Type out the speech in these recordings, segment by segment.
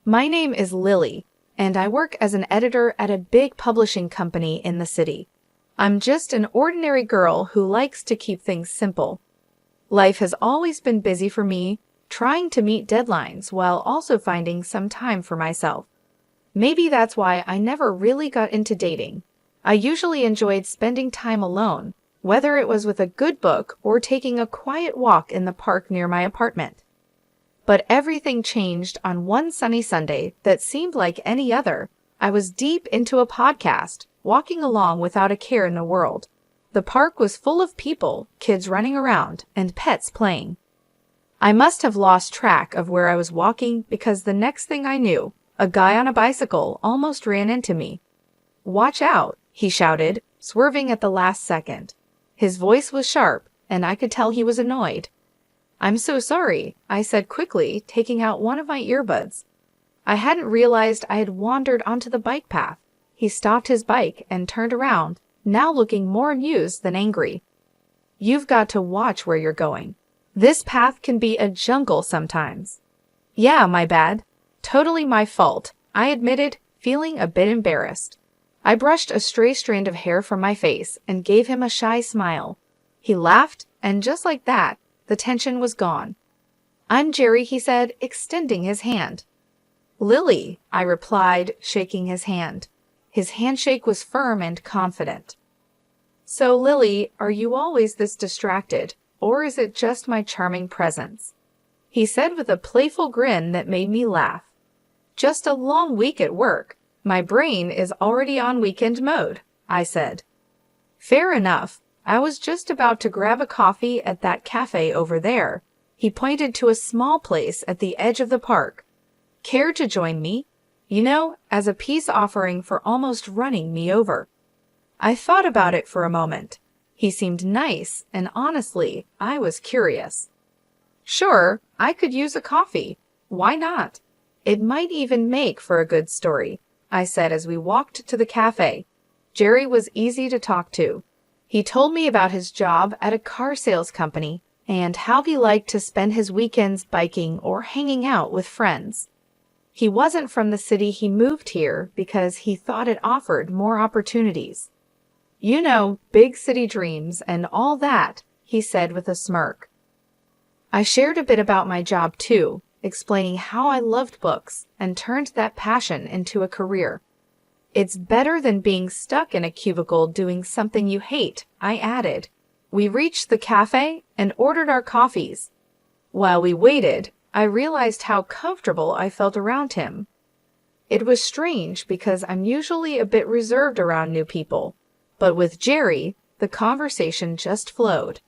My name is Lily, and I work as an editor at a big publishing company in the city. I'm just an ordinary girl who likes to keep things simple. Life has always been busy for me, trying to meet deadlines while also finding some time for myself. Maybe that's why I never really got into dating. I usually enjoyed spending time alone, whether it was with a good book or taking a quiet walk in the park near my apartment. But everything changed on one sunny Sunday that seemed like any other. I was deep into a podcast, walking along without a care in the world. The park was full of people, kids running around, and pets playing. I must have lost track of where I was walking because the next thing I knew, a guy on a bicycle almost ran into me. "Watch out," he shouted, swerving at the last second. His voice was sharp, and I could tell he was annoyed. "I'm so sorry," I said quickly, taking out one of my earbuds. I hadn't realized I had wandered onto the bike path. He stopped his bike and turned around, now looking more amused than angry. "You've got to watch where you're going. This path can be a jungle sometimes." "Yeah, my bad. Totally my fault," I admitted, feeling a bit embarrassed. I brushed a stray strand of hair from my face and gave him a shy smile. He laughed, and just like that, the tension was gone. "I'm Jerry," he said, extending his hand. "Lily," I replied, shaking his hand. His handshake was firm and confident. "So, Lily, are you always this distracted, or is it just my charming presence?" he said with a playful grin that made me laugh. "Just a long week at work. My brain is already on weekend mode," I said. "Fair enough. I was just about to grab a coffee at that cafe over there." He pointed to a small place at the edge of the park. "Care to join me? You know, as a peace offering for almost running me over." I thought about it for a moment. He seemed nice, and honestly, I was curious. "Sure, I could use a coffee. Why not? It might even make for a good story," I said as we walked to the cafe. Jerry was easy to talk to. He told me about his job at a car sales company and how he liked to spend his weekends biking or hanging out with friends. He wasn't from the city. He moved here because he thought it offered more opportunities. "You know, big city dreams and all that," he said with a smirk. I shared a bit about my job too, explaining how I loved books and turned that passion into a career. "It's better than being stuck in a cubicle doing something you hate," I added. We reached the cafe and ordered our coffees. While we waited, I realized how comfortable I felt around him. It was strange because I'm usually a bit reserved around new people, but with Jerry, the conversation just flowed.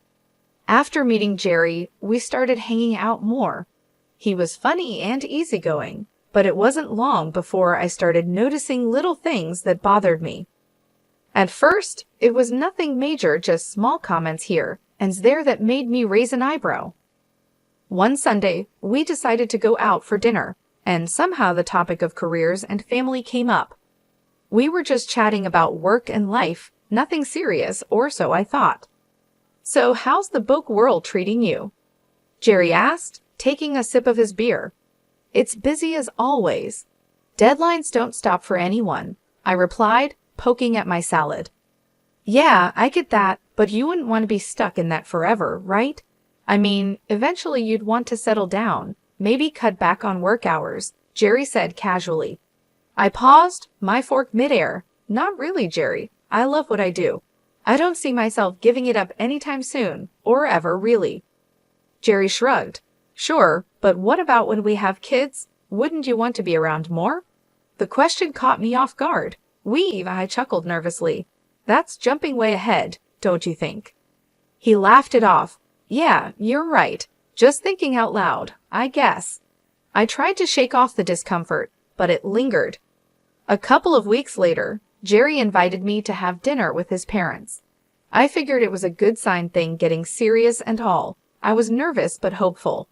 After meeting Jerry, we started hanging out more. He was funny and easygoing, but it wasn't long before I started noticing little things that bothered me. At first, it was nothing major, just small comments here and there that made me raise an eyebrow. One Sunday, we decided to go out for dinner, and somehow the topic of careers and family came up. We were just chatting about work and life, nothing serious, or so I thought. "So how's the book world treating you?" Jerry asked, taking a sip of his beer. "It's busy as always. Deadlines don't stop for anyone," I replied, poking at my salad. "Yeah, I get that, but you wouldn't want to be stuck in that forever, right? I mean, eventually you'd want to settle down, maybe cut back on work hours," Jerry said casually. I paused, my fork midair. "Not really, Jerry. I love what I do. I don't see myself giving it up anytime soon, or ever, really." Jerry shrugged. "Sure, but what about when we have kids? Wouldn't you want to be around more?" The question caught me off guard. I chuckled nervously. "That's jumping way ahead, don't you think?" He laughed it off. "Yeah, you're right. Just thinking out loud, I guess." I tried to shake off the discomfort, but it lingered. A couple of weeks later, Jerry invited me to have dinner with his parents. I figured it was a good sign, thing getting serious and all. I was nervous but hopeful.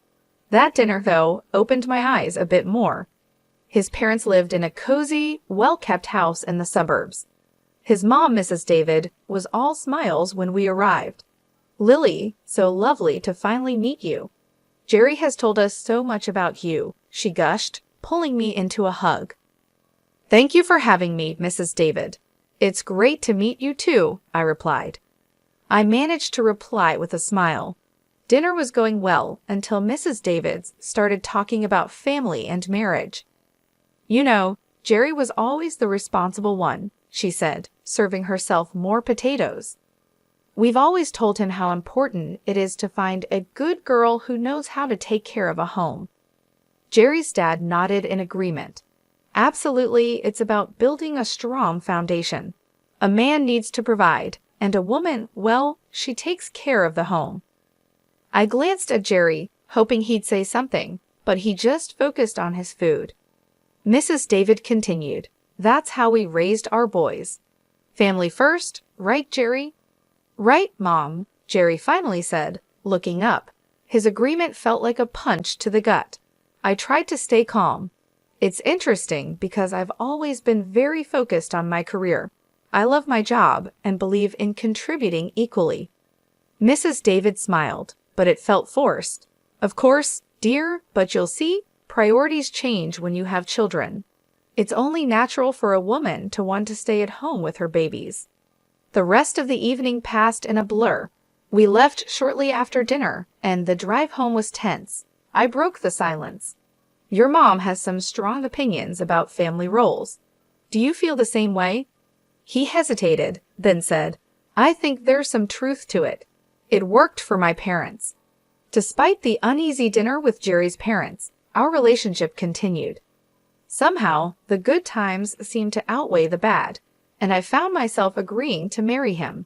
That dinner, though, opened my eyes a bit more. His parents lived in a cozy, well-kept house in the suburbs. His mom, Mrs. David, was all smiles when we arrived. "Lily, so lovely to finally meet you. Jerry has told us so much about you," she gushed, pulling me into a hug. "Thank you for having me, Mrs. David. It's great to meet you too," I replied. I managed to reply with a smile. Dinner was going well until Mrs. Davids started talking about family and marriage. "You know, Jerry was always the responsible one," she said, serving herself more potatoes. "We've always told him how important it is to find a good girl who knows how to take care of a home." Jerry's dad nodded in agreement. "Absolutely, it's about building a strong foundation. A man needs to provide, and a woman, well, she takes care of the home." I glanced at Jerry, hoping he'd say something, but he just focused on his food. Mrs. David continued, "That's how we raised our boys. Family first, right, Jerry?" "Right, Mom," Jerry finally said, looking up. His agreement felt like a punch to the gut. I tried to stay calm. It's interesting because I've always been very focused on my career. I love my job and believe in contributing equally. Mrs. David smiled, but it felt forced. "Of course, dear, but you'll see, priorities change when you have children. It's only natural for a woman to want to stay at home with her babies." The rest of the evening passed in a blur. We left shortly after dinner, and the drive home was tense. I broke the silence. "Your mom has some strong opinions about family roles. Do you feel the same way?" He hesitated, then said, "I think there's some truth to it. It worked for my parents." Despite the uneasy dinner with Jerry's parents, our relationship continued. Somehow, the good times seemed to outweigh the bad, and I found myself agreeing to marry him.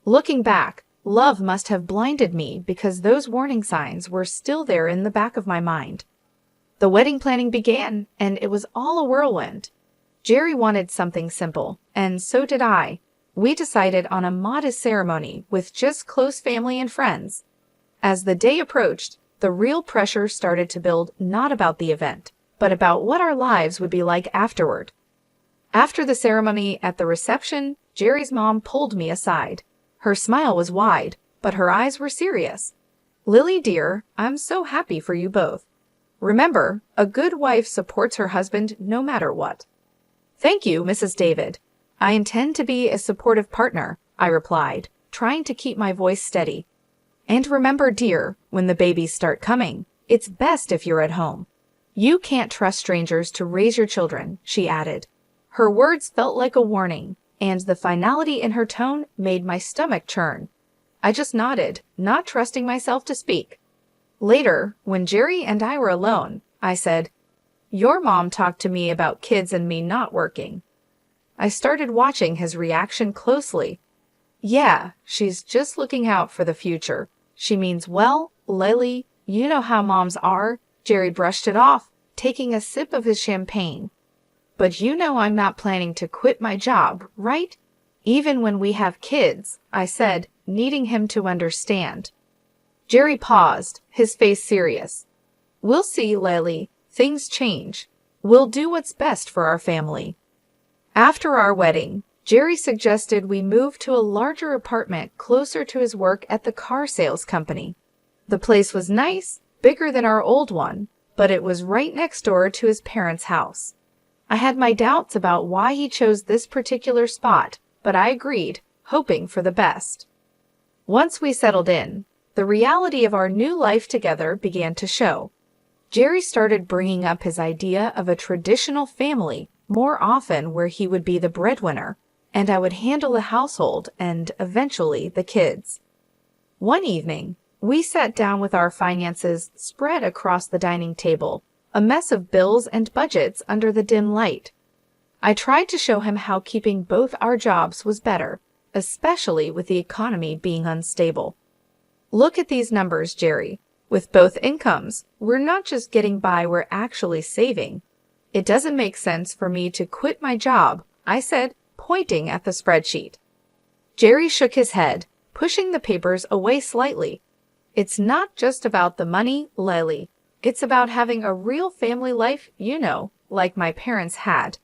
Looking back, love must have blinded me because those warning signs were still there in the back of my mind. The wedding planning began, and it was all a whirlwind. Jerry wanted something simple, and so did I. We decided on a modest ceremony with just close family and friends. As the day approached, the real pressure started to build, not about the event, but about what our lives would be like afterward. After the ceremony at the reception, Jerry's mom pulled me aside. Her smile was wide, but her eyes were serious. "Lily, dear, I'm so happy for you both. Remember, a good wife supports her husband no matter what." "Thank you, Mrs. David. I intend to be a supportive partner," I replied, trying to keep my voice steady. "And remember, dear, when the babies start coming, it's best if you're at home. You can't trust strangers to raise your children," she added. Her words felt like a warning, and the finality in her tone made my stomach churn. I just nodded, not trusting myself to speak. Later, when Jerry and I were alone, I said, "Your mom talked to me about kids and me not working." I started watching his reaction closely. "Yeah, she's just looking out for the future. She means well, Lily, you know how moms are." Jerry brushed it off, taking a sip of his champagne. "But you know I'm not planning to quit my job, right? Even when we have kids," I said, needing him to understand. Jerry paused, his face serious. "We'll see, Lily. Things change. We'll do what's best for our family." After our wedding, Jerry suggested we move to a larger apartment closer to his work at the car sales company. The place was nice, bigger than our old one, but it was right next door to his parents' house. I had my doubts about why he chose this particular spot, but I agreed, hoping for the best. Once we settled in, the reality of our new life together began to show. Jerry started bringing up his idea of a traditional family more often, where he would be the breadwinner, and I would handle the household and, eventually, the kids. One evening, we sat down with our finances spread across the dining table, a mess of bills and budgets under the dim light. I tried to show him how keeping both our jobs was better, especially with the economy being unstable. "Look at these numbers, Jerry. With both incomes, we're not just getting by, we're actually saving. It doesn't make sense for me to quit my job," I said, pointing at the spreadsheet. Jerry shook his head, pushing the papers away slightly. "It's not just about the money, Lily. It's about having a real family life, you know, like my parents had."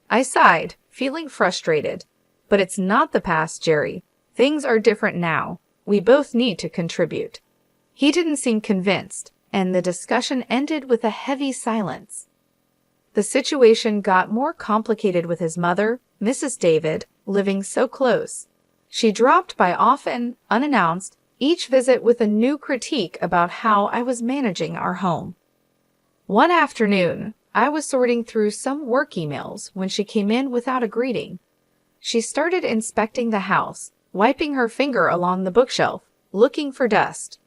I sighed, feeling frustrated. "But it's not the past, Jerry. Things are different now. We both need to contribute." He didn't seem convinced, and the discussion ended with a heavy silence. The situation got more complicated with his mother, Mrs. David, living so close. She dropped by often, unannounced, each visit with a new critique about how I was managing our home. One afternoon, I was sorting through some work emails when she came in without a greeting. She started inspecting the house, wiping her finger along the bookshelf, looking for dust.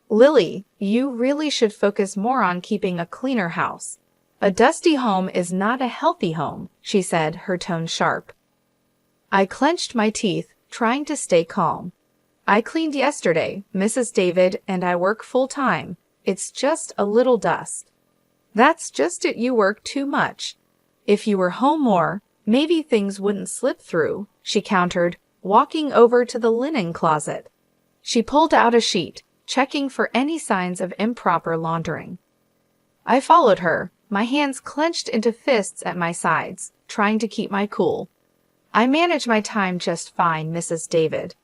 "Lily, you really should focus more on keeping a cleaner house. A dusty home is not a healthy home," she said, her tone sharp. I clenched my teeth, trying to stay calm. "I cleaned yesterday, Mrs. David, and I work full-time. It's just a little dust." "That's just it, you work too much. If you were home more, maybe things wouldn't slip through," she countered, walking over to the linen closet. She pulled out a sheet, checking for any signs of improper laundering. I followed her, my hands clenched into fists at my sides, trying to keep my cool. "I manage my time just fine, Mrs. David.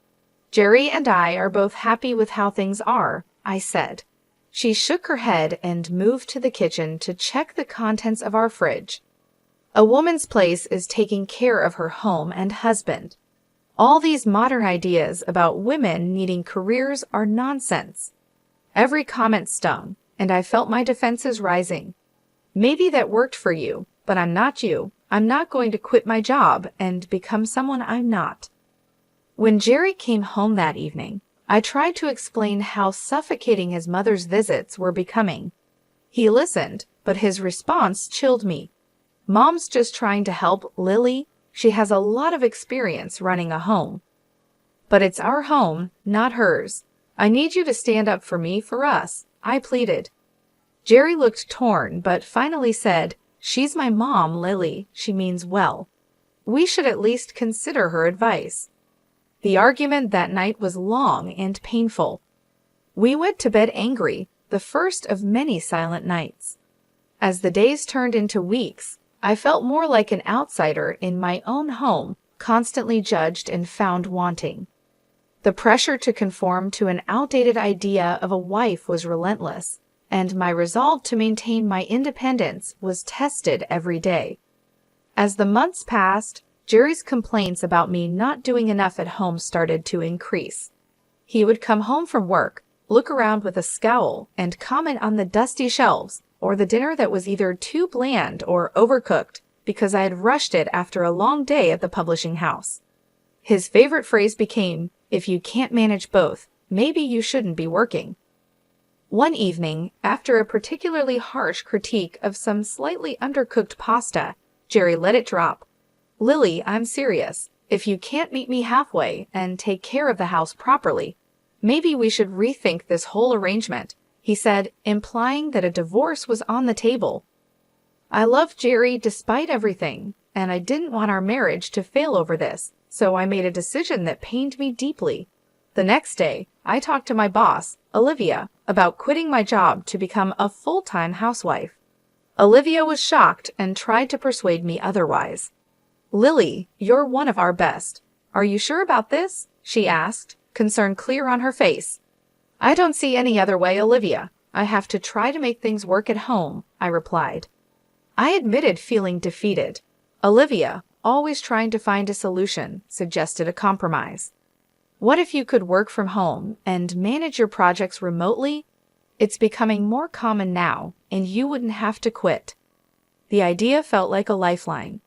Jerry and I are both happy with how things are," I said. She shook her head and moved to the kitchen to check the contents of our fridge. "A woman's place is taking care of her home and husband. All these modern ideas about women needing careers are nonsense." Every comment stung, and I felt my defenses rising. "Maybe that worked for you, but I'm not you. I'm not going to quit my job and become someone I'm not." When Jerry came home that evening, I tried to explain how suffocating his mother's visits were becoming. He listened, but his response chilled me. "Mom's just trying to help, Lily. She has a lot of experience running a home." "But it's our home, not hers. I need you to stand up for me, for us," I pleaded. Jerry looked torn, but finally said, "She's my mom, Lily. She means well. We should at least consider her advice." The argument that night was long and painful. We went to bed angry, the first of many silent nights. As the days turned into weeks, I felt more like an outsider in my own home, constantly judged and found wanting. The pressure to conform to an outdated idea of a wife was relentless, and my resolve to maintain my independence was tested every day. As the months passed, Jerry's complaints about me not doing enough at home started to increase. He would come home from work, look around with a scowl, and comment on the dusty shelves or the dinner that was either too bland or overcooked because I had rushed it after a long day at the publishing house. His favorite phrase became, "If you can't manage both, maybe you shouldn't be working." One evening, after a particularly harsh critique of some slightly undercooked pasta, Jerry let it drop. "Lily, I'm serious. If you can't meet me halfway and take care of the house properly, maybe we should rethink this whole arrangement," he said, implying that a divorce was on the table. I loved Jerry despite everything, and I didn't want our marriage to fail over this, so I made a decision that pained me deeply. The next day, I talked to my boss, Olivia, about quitting my job to become a full-time housewife. Olivia was shocked and tried to persuade me otherwise. "Lily, you're one of our best. Are you sure about this?" she asked, concern clear on her face. "I don't see any other way, Olivia. I have to try to make things work at home," I replied. I admitted feeling defeated. Olivia, always trying to find a solution, suggested a compromise. "What if you could work from home and manage your projects remotely? It's becoming more common now, and you wouldn't have to quit." The idea felt like a lifeline.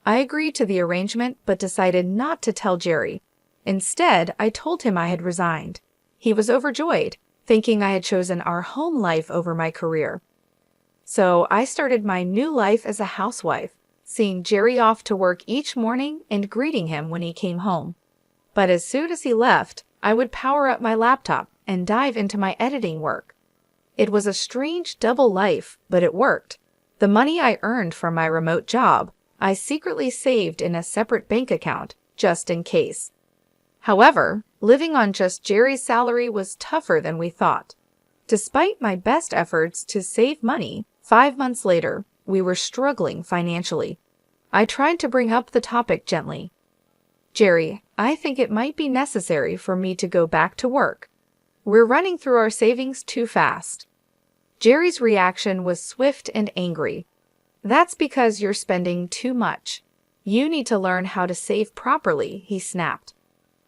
I agreed to the arrangement but decided not to tell Jerry. Instead, I told him I had resigned. He was overjoyed, thinking I had chosen our home life over my career. So I started my new life as a housewife, seeing Jerry off to work each morning and greeting him when he came home. But as soon as he left, I would power up my laptop and dive into my editing work. It was a strange double life, but it worked. The money I earned from my remote job, I secretly saved in a separate bank account, just in case. However, living on just Jerry's salary was tougher than we thought. Despite my best efforts to save money, 5 months later, we were struggling financially. I tried to bring up the topic gently. "Jerry, I think it might be necessary for me to go back to work. We're running through our savings too fast." Jerry's reaction was swift and angry. That's because you're spending too much. You need to learn how to save properly, he snapped.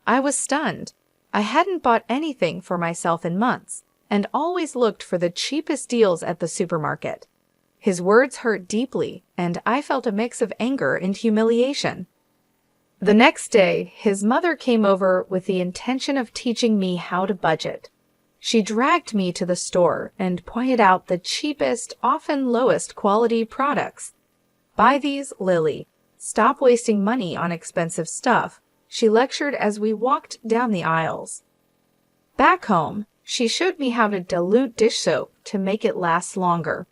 I was stunned. I hadn't bought anything for myself in months, and always looked for the cheapest deals at the supermarket. His words hurt deeply, and I felt a mix of anger and humiliation. The next day, his mother came over with the intention of teaching me how to budget. She dragged me to the store and pointed out the cheapest, often lowest quality products. Buy these, Lily. Stop wasting money on expensive stuff, she lectured as we walked down the aisles. Back home, she showed me how to dilute dish soap to make it last longer.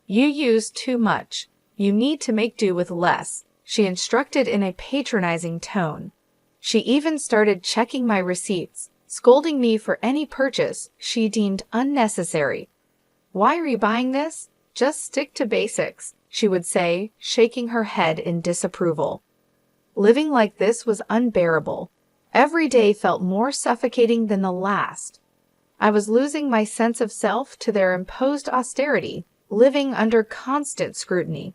You use too much. You need to make do with less, she instructed in a patronizing tone. She even started checking my receipts, scolding me for any purchase she deemed unnecessary. Why are you buying this? Just stick to basics, she would say, shaking her head in disapproval. Living like this was unbearable. Every day felt more suffocating than the last. I was losing my sense of self to their imposed austerity, living under constant scrutiny.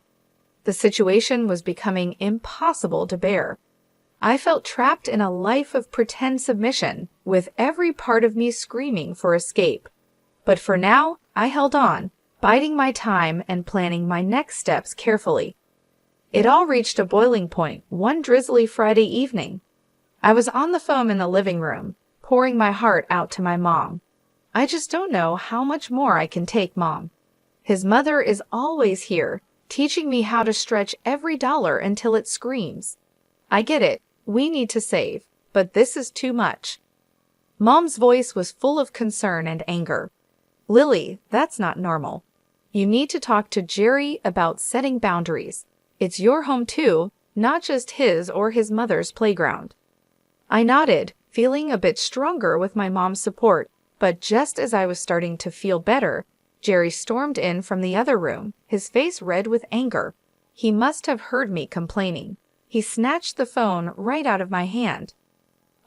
The situation was becoming impossible to bear. I felt trapped in a life of pretend submission, with every part of me screaming for escape. But for now, I held on, biding my time and planning my next steps carefully. It all reached a boiling point one drizzly Friday evening. I was on the phone in the living room, pouring my heart out to my mom. I just don't know how much more I can take, Mom. His mother is always here, teaching me how to stretch every dollar until it screams. I get it, we need to save, but this is too much. Mom's voice was full of concern and anger. Lily, that's not normal. You need to talk to Jerry about setting boundaries. It's your home too, not just his or his mother's playground. I nodded, feeling a bit stronger with my mom's support, but just as I was starting to feel better, Jerry stormed in from the other room, his face red with anger. He must have heard me complaining. He snatched the phone right out of my hand.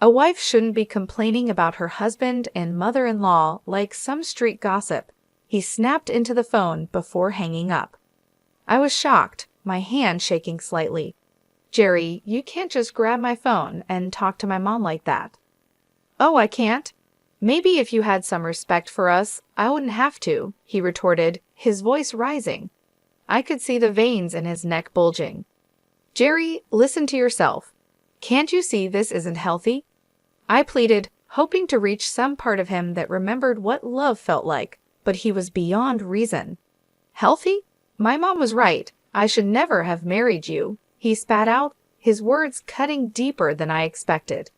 A wife shouldn't be complaining about her husband and mother-in-law like some street gossip. He snapped into the phone before hanging up. I was shocked, my hand shaking slightly. Jerry, you can't just grab my phone and talk to my mom like that. Oh, I can't? Maybe if you had some respect for us, I wouldn't have to, he retorted, his voice rising. I could see the veins in his neck bulging. Jerry, listen to yourself. Can't you see this isn't healthy? I pleaded, hoping to reach some part of him that remembered what love felt like, but he was beyond reason. Healthy? My mom was right. I should never have married you, he spat out, his words cutting deeper than I expected.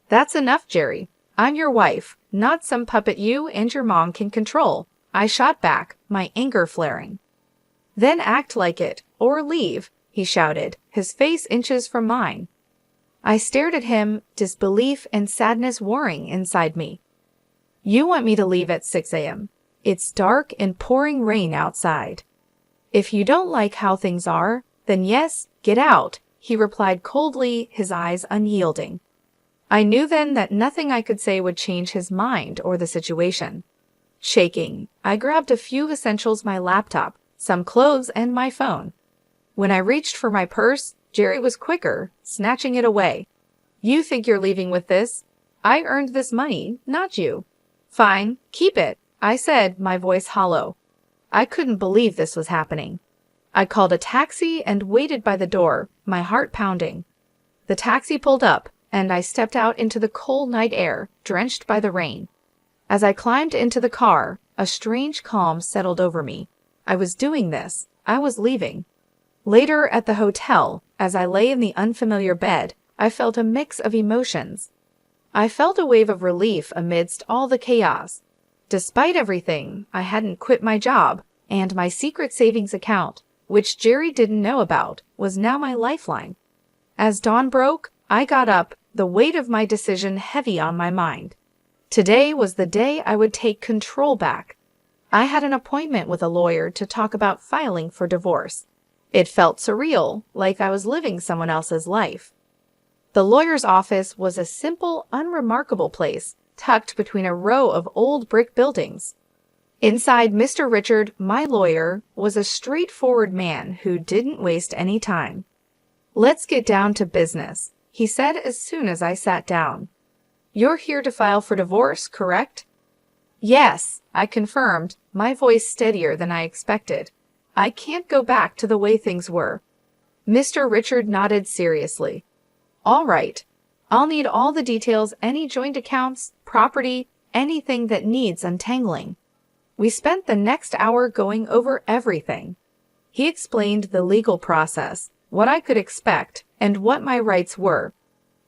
That's enough, Jerry. I'm your wife, not some puppet you and your mom can control, I shot back, my anger flaring. Then act like it, or leave, he shouted, his face inches from mine. I stared at him, disbelief and sadness warring inside me. You want me to leave at 6 a.m. It's dark and pouring rain outside. If you don't like how things are, then yes, get out, he replied coldly, his eyes unyielding. I knew then that nothing I could say would change his mind or the situation. Shaking, I grabbed a few essentials, my laptop, some clothes, and my phone. When I reached for my purse, Jerry was quicker, snatching it away. You think you're leaving with this? I earned this money, not you. Fine, keep it, I said, my voice hollow. I couldn't believe this was happening. I called a taxi and waited by the door, my heart pounding. The taxi pulled up, and I stepped out into the cold night air, drenched by the rain. As I climbed into the car, a strange calm settled over me. I was doing this. I was leaving. Later at the hotel, as I lay in the unfamiliar bed, I felt a mix of emotions. I felt a wave of relief amidst all the chaos. Despite everything, I hadn't quit my job, and my secret savings account, which Jerry didn't know about, was now my lifeline. As dawn broke, I got up, the weight of my decision heavy on my mind. Today was the day I would take control back. I had an appointment with a lawyer to talk about filing for divorce. It felt surreal, like I was living someone else's life. The lawyer's office was a simple, unremarkable place, tucked between a row of old brick buildings. Inside, Mr. Richard, my lawyer, was a straightforward man who didn't waste any time. "Let's get down to business," he said as soon as I sat down. "You're here to file for divorce, correct?" "Yes," I confirmed, my voice steadier than I expected. "I can't go back to the way things were." Mr. Richard nodded seriously. "All right. I'll need all the details, any joint accounts, property, anything that needs untangling." We spent the next hour going over everything. He explained the legal process, what I could expect, and what my rights were.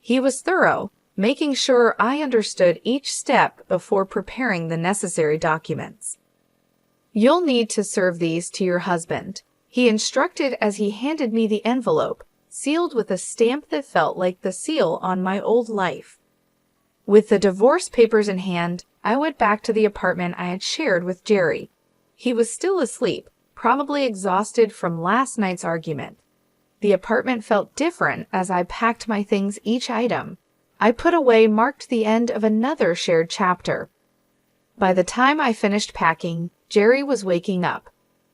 He was thorough, making sure I understood each step before preparing the necessary documents. "You'll need to serve these to your husband," he instructed as he handed me the envelope, sealed with a stamp that felt like the seal on my old life. With the divorce papers in hand, I went back to the apartment I had shared with Jerry. He was still asleep, probably exhausted from last night's argument. The apartment felt different as I packed my things each item I put away marked the end of another shared chapter. By the time I finished packing, Jerry was waking up.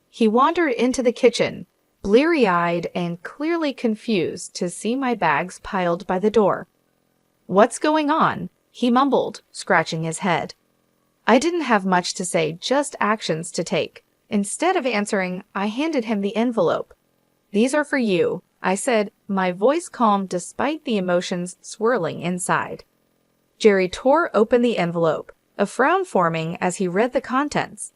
He wandered into the kitchen, bleary-eyed and clearly confused to see my bags piled by the door. "What's going on?" he mumbled, scratching his head. I didn't have much to say, just actions to take. Instead of answering, I handed him the envelope. "These are for you," I said, my voice calm despite the emotions swirling inside. Jerry tore open the envelope, a frown forming as he read the contents.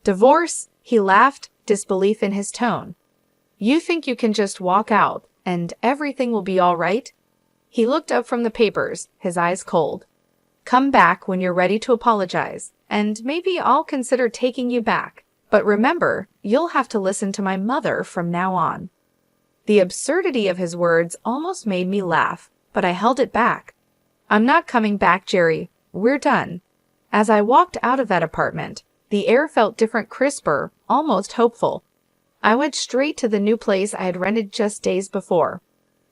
"Divorce?" He laughed, disbelief in his tone. "You think you can just walk out, and everything will be all right?" He looked up from the papers, his eyes cold. "Come back when you're ready to apologize, and maybe I'll consider taking you back. But remember, you'll have to listen to my mother from now on." The absurdity of his words almost made me laugh, but I held it back. "I'm not coming back, Jerry. We're done." As I walked out of that apartment, the air felt different, crisper, almost hopeful. I went straight to the new place I had rented just days before.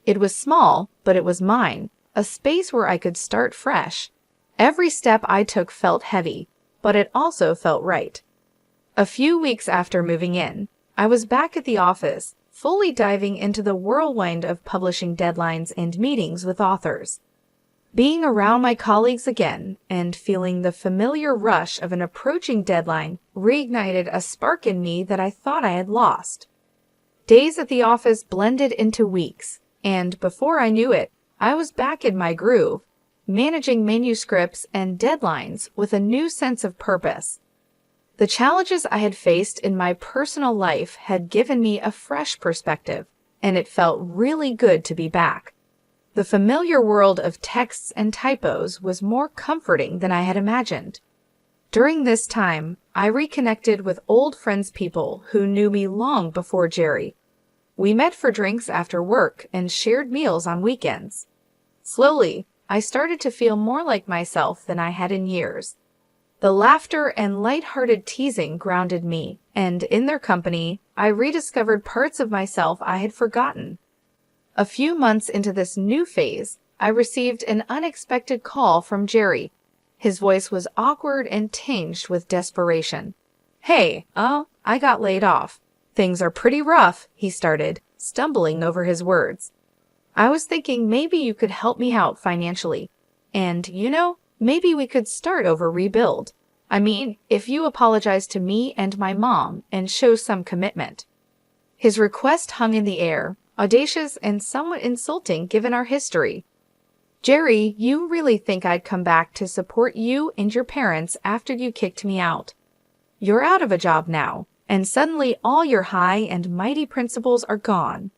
It was small, but it was mine, a space where I could start fresh. Every step I took felt heavy, but it also felt right. A few weeks after moving in, I was back at the office, fully diving into the whirlwind of publishing deadlines and meetings with authors. Being around my colleagues again and feeling the familiar rush of an approaching deadline reignited a spark in me that I thought I had lost. Days at the office blended into weeks, and before I knew it, I was back in my groove, managing manuscripts and deadlines with a new sense of purpose. The challenges I had faced in my personal life had given me a fresh perspective, and it felt really good to be back. The familiar world of texts and typos was more comforting than I had imagined. During this time, I reconnected with old friends, people who knew me long before Jerry. We met for drinks after work and shared meals on weekends. Slowly, I started to feel more like myself than I had in years. The laughter and light-hearted teasing grounded me, and in their company, I rediscovered parts of myself I had forgotten. A few months into this new phase, I received an unexpected call from Jerry. His voice was awkward and tinged with desperation. "Hey, I got laid off. Things are pretty rough," he started, stumbling over his words. "I was thinking maybe you could help me out financially. And, maybe we could start over, rebuild. I mean, if you apologize to me and my mom and show some commitment." His request hung in the air, audacious and somewhat insulting given our history. "Jerry, you really think I'd come back to support you and your parents after you kicked me out? You're out of a job now, and suddenly all your high and mighty principles are gone."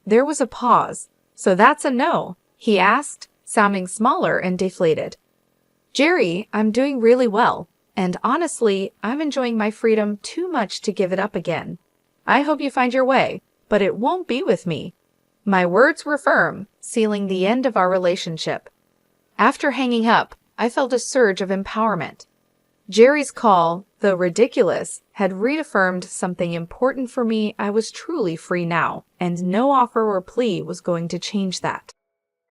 There was a pause. "So that's a no?" he asked, sounding smaller and deflated. "Jerry, I'm doing really well, and honestly, I'm enjoying my freedom too much to give it up again. I hope you find your way, but it won't be with me." My words were firm, sealing the end of our relationship. After hanging up, I felt a surge of empowerment. Jerry's call, though ridiculous, had reaffirmed something important for me. I was truly free now, and no offer or plea was going to change that.